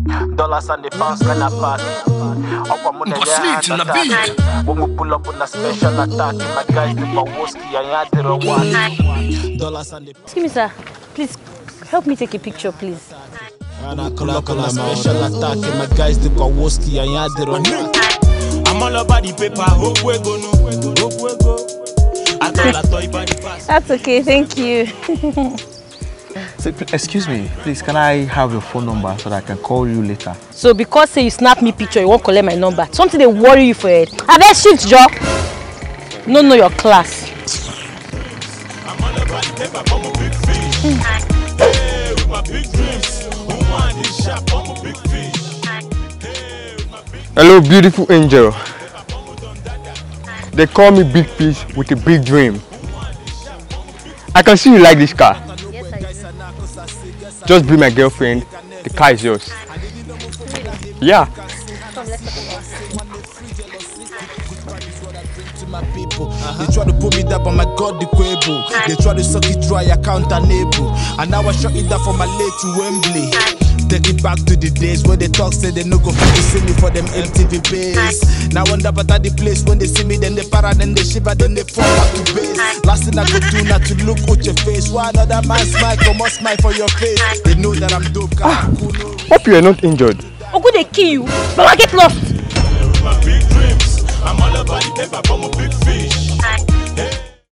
Dollars and the pounds kind of party. When we pull up on a special attack, my guys do Bawoski and Yadira. Dollars and the. Excuse me, sir. Please help me take a picture, please. And I pull up on a special attack, and my guys do Bawoski and Yadira. I'm all about the paper. Hope we go, no. Hope we go. That's okay, thank you. So, excuse me, please, can I have your phone number so that I can call you later? So because say you snap me picture, you won't collect my number. Something they worry you for it. I bet shift job. No, know your class. Hello, beautiful angel. They call me Big Fish with a big dream. I can see you like this car. Yes, I do. Just be my girlfriend. The car is yours. Yeah. They try to put me down, but my God, the quable. They try to suck it dry, I count unable. And now I shut it down from my late to Wembley. Take it back to the days where they talk, say they no go fit to see me for them MTV base. Now wonder about the place when they see me, then they para, then they shiver, then they fall back to base. Last thing I go do now to look at your face. Why another man smile, come on smile for your face. They know that I'm dope. Hope you are not injured. Oh, good, they kill you. But I get lost. My big dreams, I'm all about the paper, I'm a big fish.